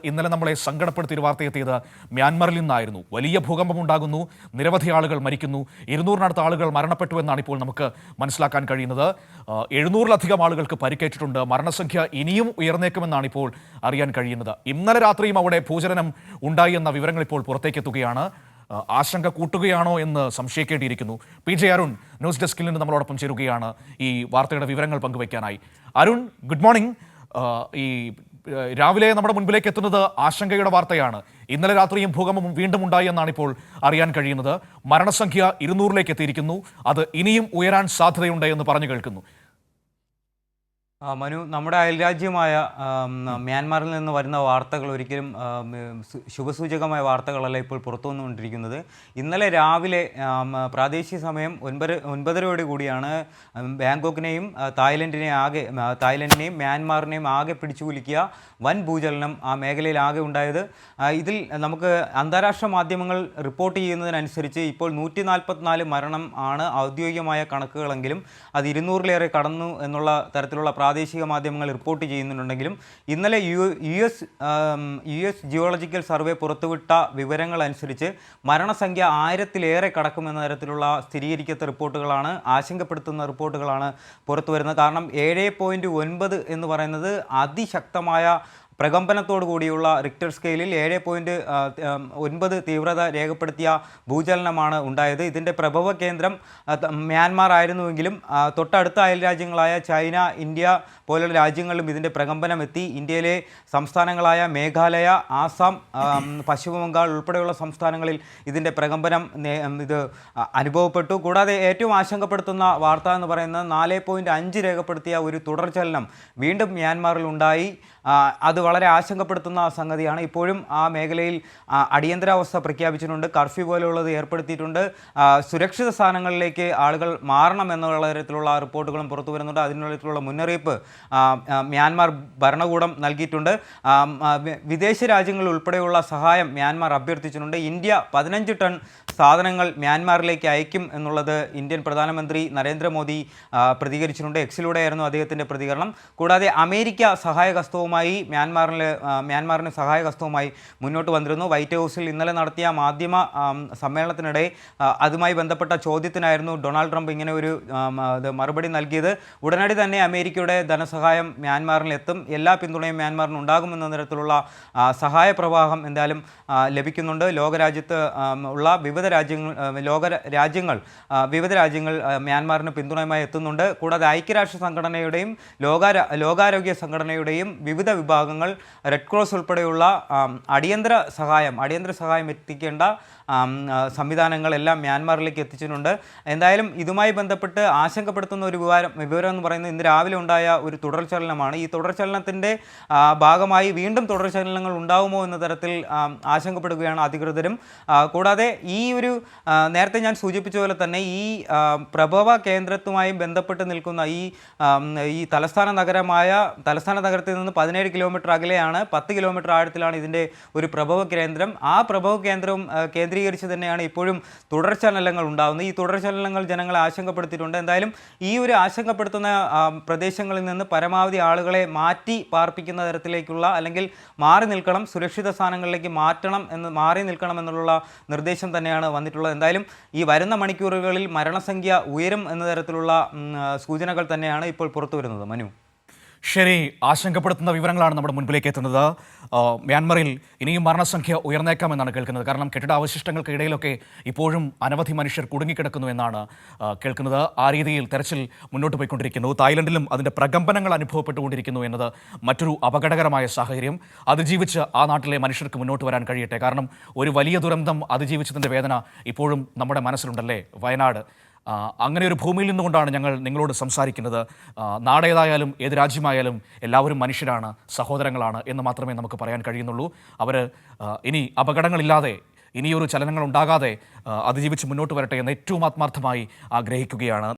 ഇന്നലെ നമ്മളെ സങ്കടപ്പെടുത്തിയ വാർത്തയെത്തിയത് മ്യാൻമറിൽ നിന്നായിരുന്നു. വലിയ ഭൂകമ്പമുണ്ടാകുന്നു, നിരവധി ആളുകൾ മരിക്കുന്നു, 200-നടുത്ത ആളുകൾ മരണപ്പെട്ടു എന്നാണ് ഇപ്പോൾ നമുക്ക് മനസ്സിലാക്കാൻ കഴിയുന്നത്. 700-ലധികം ആളുകൾക്ക് പരിക്കേറ്റിട്ടുണ്ട്. മരണസംഖ്യ ഇനിയും ഉയർന്നേക്കുമെന്നാണ് ഇപ്പോൾ അറിയാൻ കഴിയുന്നത്. ഇന്നലെ രാത്രിയും അവിടെ ഭൂചലനം ഉണ്ടായി എന്ന വിവരങ്ങൾ ഇപ്പോൾ പുറത്തേക്കെത്തുകയാണ്. ആശങ്ക കൂട്ടുകയാണോ എന്ന് സംശയിക്കേണ്ടിയിരിക്കുന്നു. PJ അരുൺ ന്യൂസ് ഡെസ്കിൽ നിന്ന് നമ്മളോടൊപ്പം ചേരുകയാണ് ഈ വാർത്തയുടെ വിവരങ്ങൾ പങ്കുവയ്ക്കാനായി. Arun, good morning. ഈ രാവിലെ നമ്മുടെ മുൻപിലേക്ക് എത്തുന്നത് ആശങ്കയുടെ വാർത്തയാണ്. ഇന്നലെ രാത്രിയും ഭൂകമ്പം വീണ്ടും ഉണ്ടായി എന്നാണ് ഇപ്പോൾ അറിയാൻ കഴിയുന്നത്. മരണസംഖ്യ 200-ലേക്ക് എത്തിയിരിക്കുന്നു. അത് ഇനിയും ഉയരാൻ സാധ്യതയുണ്ട് എന്ന് പറഞ്ഞു കേൾക്കുന്നു. മനു, നമ്മുടെ അയൽരാജ്യമായ മ്യാൻമാറിൽ നിന്ന് വരുന്ന വാർത്തകൾ ഒരിക്കലും ശുഭസൂചകമായ വാർത്തകളല്ല ഇപ്പോൾ പുറത്തു വന്നുകൊണ്ടിരിക്കുന്നത്. ഇന്നലെ രാവിലെ പ്രാദേശിക സമയം 9:30 കൂടിയാണ് ബാങ്കോക്കിനെയും തായ്ലൻഡിനെയും മ്യാൻമാറിനെയും ആകെ പിടിച്ചുകുലുക്കിയ വൻ ഭൂചലനം ആ മേഖലയിൽ ആകെ ഉണ്ടായത്. ഇതിൽ നമുക്ക് അന്താരാഷ്ട്ര മാധ്യമങ്ങൾ റിപ്പോർട്ട് ചെയ്യുന്നതിനനുസരിച്ച് ഇപ്പോൾ 144 മരണം ആണ് ഔദ്യോഗികമായ കണക്കുകളെങ്കിലും അത് 200-ലേറെ കടന്നു എന്നുള്ള തരത്തിലുള്ള പ്രാദേശിക മാധ്യമങ്ങൾ റിപ്പോർട്ട് ചെയ്യുന്നുണ്ടെങ്കിലും ഇന്നലെ യു എസ് ജിയോളജിക്കൽ സർവേ പുറത്തുവിട്ട വിവരങ്ങൾ അനുസരിച്ച് മരണസംഖ്യ 1000-ലേറെ കടക്കുമെന്ന തരത്തിലുള്ള സ്ഥിരീകരിക്കാത്ത റിപ്പോർട്ടുകളാണ്, ആശങ്കപ്പെടുത്തുന്ന റിപ്പോർട്ടുകളാണ് പുറത്തു വരുന്നത്. കാരണം 7.9 എന്ന് പറയുന്നത് അതിശക്തമായ പ്രകമ്പനത്തോടു കൂടിയുള്ള റിക്ടർ സ്കെയിലിൽ 7.9 തീവ്രത രേഖപ്പെടുത്തിയ ഭൂചലനമാണ് ഉണ്ടായത്. ഇതിൻ്റെ പ്രഭവ കേന്ദ്രം മ്യാൻമാർ ആയിരുന്നുവെങ്കിലും തൊട്ടടുത്ത അയൽ രാജ്യങ്ങളായ ചൈന, ഇന്ത്യ പോലുള്ള രാജ്യങ്ങളിലും ഇതിൻ്റെ പ്രകമ്പനം എത്തി. ഇന്ത്യയിലെ സംസ്ഥാനങ്ങളായ മേഘാലയ, ആസാം, പശ്ചിമ ബംഗാൾ ഉൾപ്പെടെയുള്ള സംസ്ഥാനങ്ങളിൽ ഇതിൻ്റെ പ്രകമ്പനം അനുഭവപ്പെട്ടു. കൂടാതെ ഏറ്റവും ആശങ്കപ്പെടുത്തുന്ന വാർത്ത എന്ന് പറയുന്നത് 4.5 രേഖപ്പെടുത്തിയ ഒരു തുടർചലനം വീണ്ടും മ്യാൻമാറിൽ ഉണ്ടായി. അത് വളരെ ആശങ്കപ്പെടുത്തുന്ന സംഗതിയാണ്. ഇപ്പോഴും ആ മേഖലയിൽ അടിയന്തരാവസ്ഥ പ്രഖ്യാപിച്ചിട്ടുണ്ട്, കർഫ്യൂ പോലെയുള്ളത് ഏർപ്പെടുത്തിയിട്ടുണ്ട്. സുരക്ഷിത സ്ഥാനങ്ങളിലേക്ക് ആളുകൾ മാറണം എന്നുള്ള തരത്തിലുള്ള റിപ്പോർട്ടുകളും പുറത്തു വരുന്നുണ്ട്. അതിനുള്ള മുന്നറിയിപ്പ് മ്യാൻമാർ ഭരണകൂടം നൽകിയിട്ടുണ്ട്. വിദേശ രാജ്യങ്ങൾ ഉൾപ്പെടെയുള്ള സഹായം മ്യാൻമാർ അഭ്യർത്ഥിച്ചിട്ടുണ്ട്. ഇന്ത്യ 15 ടൺ സാധനങ്ങൾ മ്യാൻമാറിലേക്ക് അയക്കും എന്നുള്ളത് ഇന്ത്യൻ പ്രധാനമന്ത്രി നരേന്ദ്രമോദി പ്രതികരിച്ചിട്ടുണ്ട്. എക്സിലൂടെയായിരുന്നു അദ്ദേഹത്തിൻ്റെ പ്രതികരണം. കൂടാതെ അമേരിക്ക സഹായഹസ്തവുമായി മ്യാൻമാറിന് സഹായഹസ്തവുമായി മുന്നോട്ട് വന്നിരുന്നു. വൈറ്റ് ഹൗസിൽ ഇന്നലെ നടത്തിയ മാധ്യമ സമ്മേളനത്തിനിടെ അതുമായി ബന്ധപ്പെട്ട ചോദ്യത്തിനായിരുന്നു ഡൊണാൾഡ് ട്രംപ് ഇങ്ങനെ ഒരു മറുപടി നൽകിയത്. ഉടനടി തന്നെ അമേരിക്കയുടെ ധനസഹായം മ്യാൻമാറിലെത്തും, എല്ലാ പിന്തുണയും മ്യാൻമാറിന് ഉണ്ടാകുമെന്ന തരത്തിലുള്ള സഹായ പ്രവാഹം എന്തായാലും ലഭിക്കുന്നുണ്ട്. ലോകരാജ്യത്ത് ഉള്ള വിവിധ രാജ്യങ്ങൾ മ്യാൻമാറിന് പിന്തുണയുമായി എത്തുന്നുണ്ട്. കൂടാതെ ഐക്യരാഷ്ട്ര സംഘടനയുടെയും ലോകാരോഗ്യ സംഘടനയുടെയും വിവിധ വിഭാഗങ്ങൾ, റെഡ് ക്രോസ് ഉൾപ്പെടെയുള്ള അടിയന്തര സഹായം എത്തിക്കേണ്ട സംവിധാനങ്ങളെല്ലാം മ്യാൻമാറിലേക്ക് എത്തിച്ചിട്ടുണ്ട്. എന്തായാലും ഇതുമായി ബന്ധപ്പെട്ട് ആശങ്കപ്പെടുത്തുന്ന ഒരു വിവരം എന്ന് പറയുന്നത് ഇന്ന് രാവിലെ ഉണ്ടായ ഒരു തുടർചലനമാണ്. ഈ തുടർചലനത്തിൻ്റെ ഭാഗമായി വീണ്ടും തുടർചലനങ്ങൾ ഉണ്ടാവുമോ എന്ന തരത്തിൽ ആശങ്കപ്പെടുകയാണ് അധികൃതരും. കൂടാതെ ഈ ഒരു നേരത്തെ ഞാൻ സൂചിപ്പിച്ച പോലെ തന്നെ ഈ പ്രഭവ കേന്ദ്രത്തുമായി ബന്ധപ്പെട്ട് നിൽക്കുന്ന ഈ തലസ്ഥാന നഗരത്തിൽ നിന്ന് 17 കിലോമീറ്റർ അകലെയാണ്, 10 കിലോമീറ്റർ ആഴത്തിലാണ് ഇതിൻ്റെ ഒരു പ്രഭവ കേന്ദ്രം. ആ പ്രഭവ കേന്ദ്രവും കേന്ദ്രീകരിച്ച് തന്നെയാണ് ഇപ്പോഴും തുടർചലനങ്ങൾ ഉണ്ടാകുന്നത്. ഈ തുടർചലനങ്ങൾ ജനങ്ങളെ ആശങ്കപ്പെടുത്തിയിട്ടുണ്ട്. എന്തായാലും ഈ ഒരു ആശങ്കപ്പെടുത്തുന്ന പ്രദേശങ്ങളിൽ നിന്ന് പരമാവധി ആളുകളെ മാറ്റി പാർപ്പിക്കുന്ന തരത്തിലേക്കുള്ള, അല്ലെങ്കിൽ സുരക്ഷിത സ്ഥാനങ്ങളിലേക്ക് മാറി നിൽക്കണം എന്നുള്ള നിർദ്ദേശം തന്നെയാണ് വന്നിട്ടുള്ളത്. എന്തായാലും ഈ വരുന്ന മണിക്കൂറുകളിൽ മരണസംഖ്യ ഉയരും എന്ന തരത്തിലുള്ള സൂചനകൾ തന്നെയാണ് ഇപ്പോൾ പുറത്തു വരുന്നത്. മനു, ശരി, ആശങ്കപ്പെടുത്തുന്ന വിവരങ്ങളാണ് നമ്മുടെ മുൻപിലേക്ക് എത്തുന്നത്. മ്യാൻമറിൽ ഇനിയും മരണസംഖ്യ ഉയർന്നേക്കാമെന്നാണ് കേൾക്കുന്നത്. കാരണം കെട്ടിടാവശിഷ്ടങ്ങൾക്കിടയിലൊക്കെ ഇപ്പോഴും അനവധി മനുഷ്യർ കുടുങ്ങിക്കിടക്കുന്നു എന്നാണ് കേൾക്കുന്നത്. ആ രീതിയിൽ തെരച്ചിൽ മുന്നോട്ട് പോയിക്കൊണ്ടിരിക്കുന്നു. തായ്ലൻഡിലും അതിൻ്റെ പ്രകമ്പനങ്ങൾ അനുഭവപ്പെട്ടുകൊണ്ടിരിക്കുന്നു എന്നത് മറ്റൊരു അപകടകരമായ സാഹചര്യം. അതിജീവിച്ച് ആ നാട്ടിലെ മനുഷ്യർക്ക് മുന്നോട്ട് വരാൻ കഴിയട്ടെ. കാരണം ഒരു വലിയ ദുരന്തം അതിജീവിച്ചതിൻ്റെ വേദന ഇപ്പോഴും നമ്മുടെ മനസ്സിലുണ്ടല്ലേ. വയനാട്, അങ്ങനെ ഒരു ഭൂമിയിൽ നിന്നുകൊണ്ടാണ് ഞങ്ങൾ നിങ്ങളോട് സംസാരിക്കുന്നത്. നാടേതായാലും ഏത് രാജ്യമായാലും എല്ലാവരും മനുഷ്യരാണ്, സഹോദരങ്ങളാണ് എന്ന് മാത്രമേ നമുക്ക് പറയാൻ കഴിയുന്നുള്ളൂ. അവർ ഇനി അപകടങ്ങളില്ലാതെ, ഇനിയൊരു ചലനങ്ങൾ ഉണ്ടാകാതെ അതിജീവിച്ച് മുന്നോട്ട് വരട്ടെ എന്ന് ഏറ്റവും ആത്മാർത്ഥമായി ആഗ്രഹിക്കുകയാണ്.